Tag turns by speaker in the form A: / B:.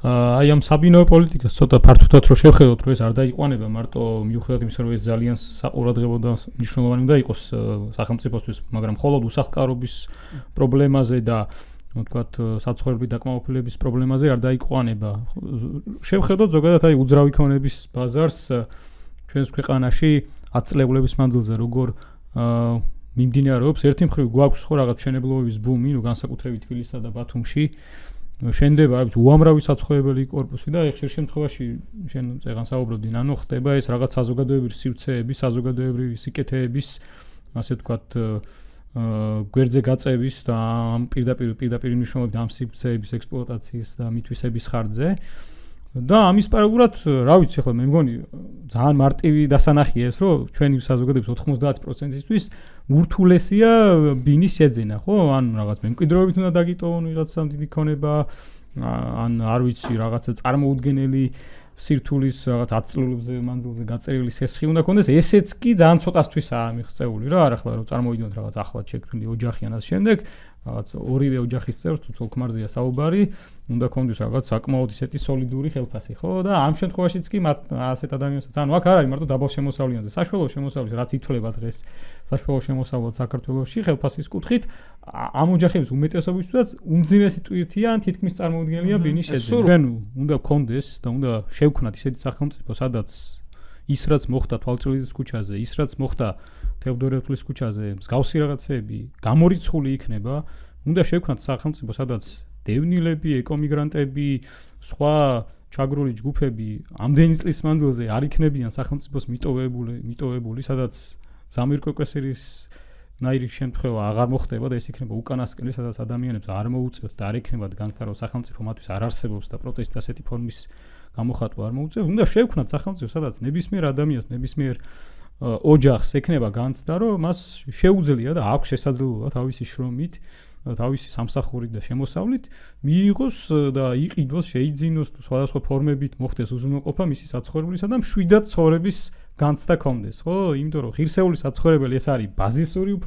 A: აი ამ საბინაო პოლიტიკას ცოტა ფართოდაც რო შევხედოთ, რომ ეს არ დაიყვანება მარტო მიუხედავად იმისა, რომ ეს ძალიან საყურადღებო და მნიშვნელოვანი უნდა იყოს სახელმწიფოსთვის, მაგრამ მხოლოდ უსახლკარობის პრობლემაზე და ვთქვათ, საცხოვრებლი დაკმაყოფილების პრობლემაზე არ დაიყვანება. შევხედოთ ზოგადად აი უძრავი ქონების ბაზარს ჩვენს ქვეყანაში 10 წლების მანძილზე როგორ მიმდინარეობს. ერთი მხრივ გვაქვს ხო რაღაც მშენებლობების ბუმი, ნუ განსაკუთრებით თბილისსა და ბათუმში. შენდება უამრავი საცხოვრებელი კორპუსი და ხშირ შემთხვევაში შენ წეგან საუბრობდი, ნანო ხდება ეს რაღაც საზოგადოებრივი სივრცეების, საზოგადოებრივი სიკეთეების, ასე ვთქვათ, გვერდზე გაწევის და ამ პირდაპირ მნიშვნელობით ამ სივრცეების ექსპლუატაციის და მითვისების ხარჯზე. და ამის პარალელურად, რა ვიცი, ახლა მე მგონი ძალიან მარტივი დასანახია ეს, რომ ჩვენი საზოგადოების 90%-ისთვის ურთულესია ბინის შეძენა, ხო? ან რაღაც მემკვიდრეობით უნდა დაგიტოვონ ვიღაცამ დიდი ქონება, ან არ ვიცი, რაღაცა წარმოუდგენელი სირთულის რაღაც 10 წლების მანძილზე გაწერილი სესხი უნდა ქონდეს, ესეც კი ძალიან ცოტასთვისაა მიღწეული რა, არა ახლა რომ წარმოვიდოთ რაღაც ახლად შექმნილი ოჯახი ან ასე შემდეგ, რაღაც ორივე ოჯახის წევრს თუ ცოლ-ქმარზეა საუბარი, უნდა ქონდეს რაღაც საკმაოდ ისეთი სოლიდური ხელფასი, ხო? და ამ შემთხვევაშიც კი ასეთ ადამიანებსაც, ანუ აქ არ არის მარტო დაბალ შემოსავლიანზე, საშუალო შემოსავლის რაც ითვლება დღეს საშუალო შემოსავლად საქართველოში ხელფასის კუთხით, ამ ოჯახების უმეტესობისთვისაც უმძიმესი ტვირთია ან თითქმის წარმოუდგენელია ბინის შეძენა. ჩვენ უნდა გქონდეს და უნდა შევქმნათ ისეთი სახელმწიფო, სადაც ის რაც მოხდა თვალწილაძის ქუჩაზე, ის რაც მოხდა თევდორე-ღვთის ქუჩაზე, მსგავსი რაღაცეები გამორიცხული იქნება. უნდა შევქმნათ სახელმწიფო, სადაც დევნილები, ეკომიგრანტები, სხვა ჩაგრული ჯგუფები ამდენი წლის მანძილზე არ იქნებიან სახელმწიფოს მიტოვებული, სადაც ზამირკვეკვესერის ნაირი შემთხვევა აღარ მოხდება და ეს იქნება უკანასკნელი, სადაც ადამიანებს არ მოუწევთ და არ ექნებათ განცდა, რომ სახელმწიფო მათთვის არ არსებობს და პროტესტი ასეთი ფორმის გამოხატვა არ მოუწევთ. უნდა შევქმნათ სახელმწიფო, სადაც ნებისმიერ ადამიანს, ნებისმიერ ოჯახს ექნება განცდა, რომ მას შეუძლია და აქვს შესაძლებლობა თავისი შრომით, თავისი სამსახურით და შემოსავლით მიიღოს და იყიდოს, შეიძინოს სხვადასხვა ფორმებით მოხდეს უზრუნველყოფა მისი საცხოვრებლისა და მშვიდად ცხოვრების განცდა კონდეს, ხო? იმიტომ რომ ღირსეული საცხოვრებელი ეს არის ბაზისური უფლება